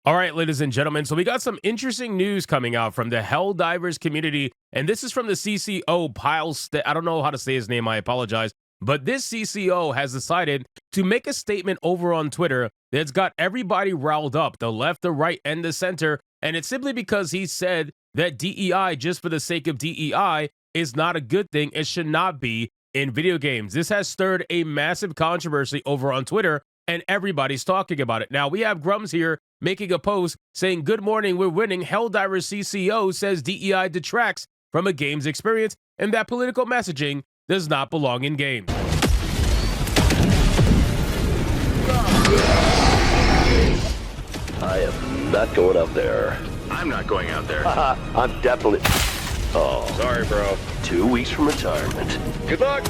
All right, ladies and gentlemen. So we got some interesting news coming out from the Helldivers community, and this is from the CCO I don't know how to say his name. I apologize, but this CCO has decided to make a statement over on Twitter that's got everybody riled up, the left, the right, and the center, and it's simply because he said that DEI, just for the sake of DEI, is not a good thing. It should not be in video games. This has stirred a massive controversy over on Twitter, and everybody's talking about it. Now, we have Grums here making a post saying, "Good morning, we're winning. Helldivers CCO says DEI detracts from a game's experience and that political messaging does not belong in games." I am not going up there. I'm not going out there. I'm definitely... Oh. Sorry, bro. 2 weeks from retirement. Good luck.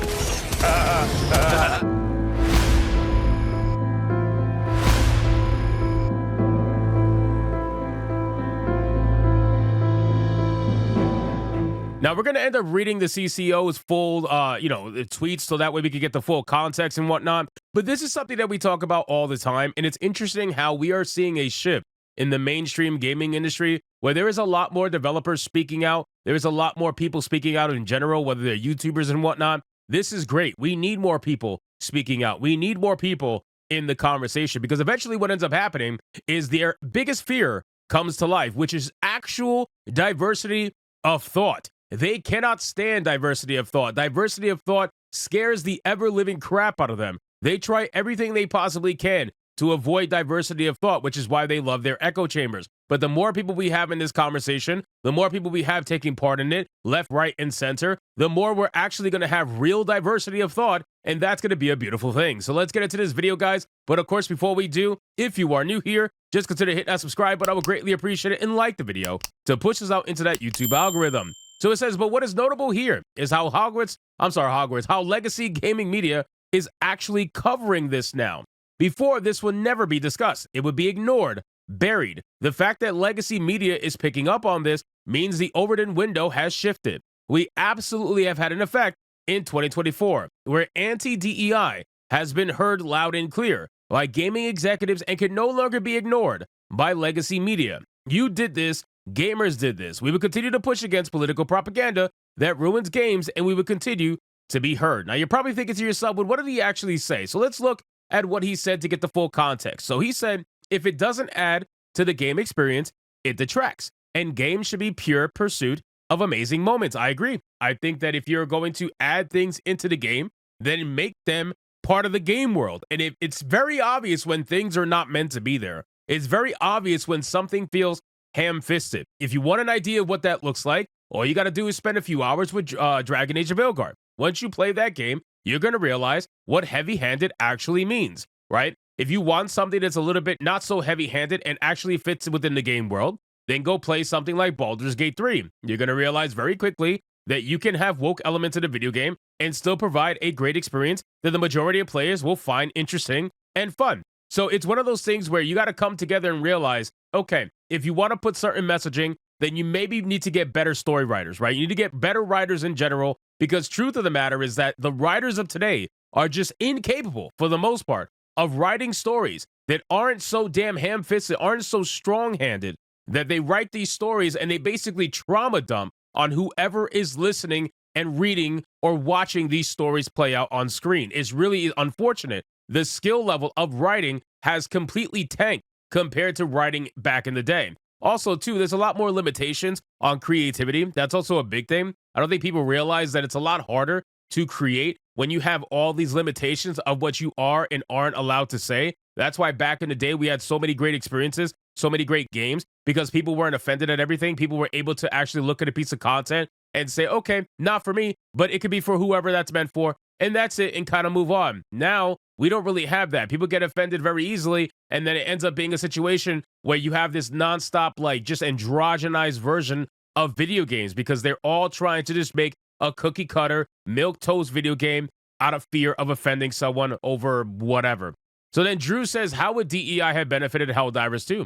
Now, we're going to end up reading the CCO's full, tweets so that way we can get the full context and whatnot. But this is something that we talk about all the time, and it's interesting how we are seeing a shift in the mainstream gaming industry where there is a lot more developers speaking out. There is a lot more people speaking out in general, whether they're YouTubers and whatnot. This is great. We need more people speaking out. We need more people in the conversation because eventually what ends up happening is their biggest fear comes to life, which is actual diversity of thought. They cannot stand diversity of thought. Diversity of thought scares the ever-living crap out of them. They try everything they possibly can to avoid diversity of thought, which is why they love their echo chambers. But the more people we have in this conversation, the more people we have taking part in it, left, right, and center, the more we're actually going to have real diversity of thought, and that's going to be a beautiful thing. So let's get into this video, guys. But of course, before we do, if you are new here, just consider hitting that subscribe button. I would greatly appreciate it, and like the video to push us out into that YouTube algorithm. So it says, but what is notable here is how how Legacy Gaming Media is actually covering this now. Before, this would never be discussed. It would be ignored, buried. The fact that Legacy Media is picking up on this means the Overton window has shifted. We absolutely have had an effect in 2024, where anti-DEI has been heard loud and clear by gaming executives and can no longer be ignored by Legacy Media. You did this. Gamers did this. We would continue to push against political propaganda that ruins games, and we would continue to be heard. Now, you're probably thinking to yourself, well, what did he actually say? So let's look at what he said to get the full context. So he said, if it doesn't add to the game experience, it detracts, and games should be pure pursuit of amazing moments. I agree. I think that if you're going to add things into the game, then make them part of the game world. And it's very obvious when things are not meant to be there. It's very obvious when something feels ham-fisted. If you want an idea of what that looks like, all you got to do is spend a few hours with Dragon Age of Veilguard. Once you play that game, you're going to realize what heavy-handed actually means, right? If you want something that's a little bit not so heavy-handed and actually fits within the game world, then go play something like Baldur's Gate 3. You're going to realize very quickly that you can have woke elements in the video game and still provide a great experience that the majority of players will find interesting and fun. So it's one of those things where you got to come together and realize, okay, if you want to put certain messaging, then you maybe need to get better story writers, right? You need to get better writers in general, because truth of the matter is that the writers of today are just incapable, for the most part, of writing stories that aren't so damn ham-fisted, aren't so strong-handed, that they write these stories and they basically trauma dump on whoever is listening and reading or watching these stories play out on screen. It's really unfortunate. The skill level of writing has completely tanked compared to writing back in the day. Also, too, there's a lot more limitations on creativity. That's also a big thing. I don't think people realize that it's a lot harder to create when you have all these limitations of what you are and aren't allowed to say. That's why back in the day, we had so many great experiences, so many great games, because people weren't offended at everything. People were able to actually look at a piece of content and say, okay, not for me, but it could be for whoever that's meant for. And that's it, and kind of move on. Now, we don't really have that. People get offended very easily, and then it ends up being a situation where you have this nonstop, like, just androgenized version of video games because they're all trying to just make a cookie cutter, milquetoast video game out of fear of offending someone over whatever. So then Drew says, how would DEI have benefited Helldivers too?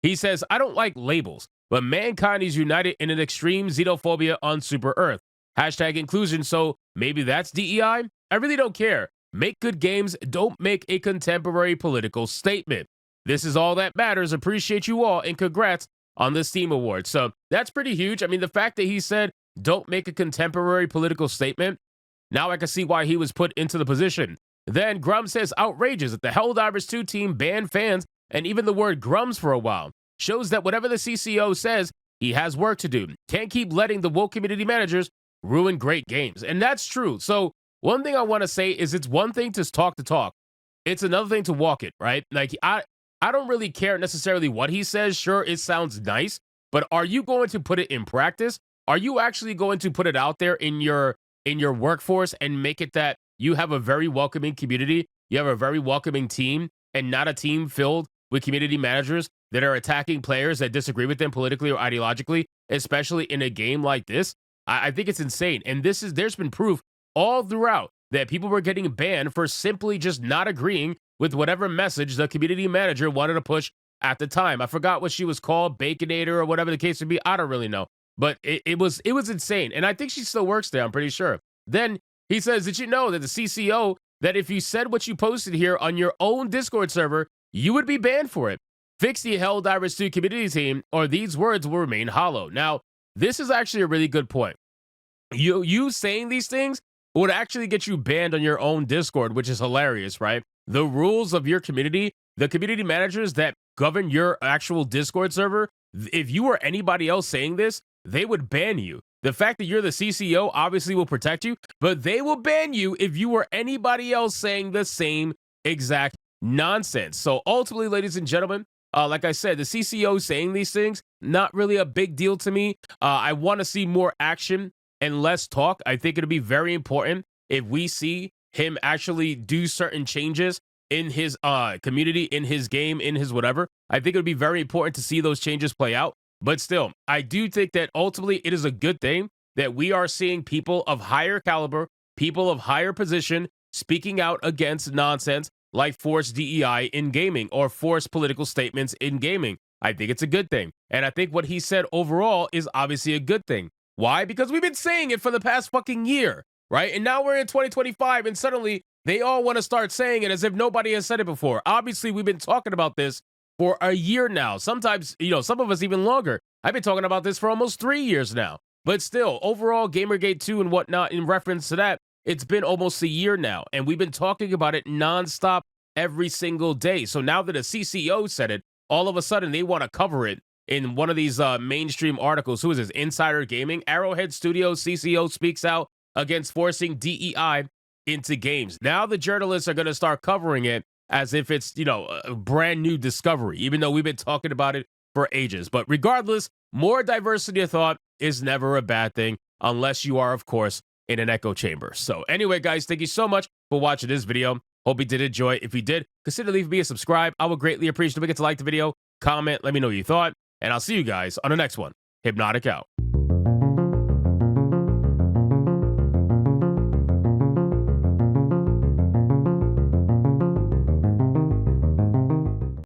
He says, I don't like labels, but mankind is united in an extreme xenophobia on Super Earth. Hashtag inclusion, so maybe that's DEI? I really don't care. Make good games, don't make a contemporary political statement. This is all that matters. Appreciate you all, and congrats on this team award. So that's pretty huge. I mean, the fact that he said, don't make a contemporary political statement, now I can see why he was put into the position. Then Grum says, outrageous that the Helldivers 2 team banned fans and even the word Grums for a while. Shows that whatever the CCO says, he has work to do. Can't keep letting the woke community managers ruin great games. And that's true. So one thing I want to say is it's one thing to talk the talk. It's another thing to walk it, right? Like, I don't really care necessarily what he says. Sure, it sounds nice, but are you going to put it in practice? Are you actually going to put it out there in your workforce and make it that you have a very welcoming community, you have a very welcoming team, and not a team filled with community managers that are attacking players that disagree with them politically or ideologically, especially in a game like this? I think it's insane. And there's been proof all throughout that people were getting banned for simply just not agreeing with whatever message the community manager wanted to push at the time. I forgot what she was called, Baconator or whatever the case would be. I don't really know. But it was insane. And I think she still works there, I'm pretty sure. Then he says, did you know that the CCO, that if you said what you posted here on your own Discord server, you would be banned for it? Fix the Helldivers 2 community team, or these words will remain hollow. Now, this is actually a really good point. You saying these things would actually get you banned on your own Discord, which is hilarious, right? The rules of your community, the community managers that govern your actual Discord server, if you were anybody else saying this, they would ban you. The fact that you're the CCO obviously will protect you, but they will ban you if you were anybody else saying the same exact nonsense. So ultimately, ladies and gentlemen, like I said, the CCO saying these things, not really a big deal to me. I want to see more action and less talk. I think it'll be very important if we see him actually do certain changes in his community, in his game, in his whatever. I think it would be very important to see those changes play out. But still, I do think that ultimately it is a good thing that we are seeing people of higher caliber, people of higher position, speaking out against nonsense like forced DEI in gaming or forced political statements in gaming. I think it's a good thing. And I think what he said overall is obviously a good thing. Why? Because we've been saying it for the past fucking year, right? And now we're in 2025 and suddenly they all want to start saying it as if nobody has said it before. Obviously, we've been talking about this for a year now. Sometimes, some of us even longer. I've been talking about this for almost 3 years now. But still, overall, Gamergate 2 and whatnot, in reference to that, it's been almost a year now. And we've been talking about it nonstop every single day. So now that a CCO said it, all of a sudden they want to cover it in one of these mainstream articles. Who is this? Insider Gaming? Arrowhead Studios CCO speaks out against forcing DEI into games. Now the journalists are going to start covering it as if it's, a brand new discovery, even though we've been talking about it for ages. But regardless, more diversity of thought is never a bad thing, unless you are, of course, in an echo chamber. So anyway, guys, thank you so much for watching this video. Hope you did enjoy. If you did, consider leaving me a subscribe. I would greatly appreciate it. Don't forget to like the video, comment, let me know what you thought, and I'll see you guys on the next one. Hypnotic out.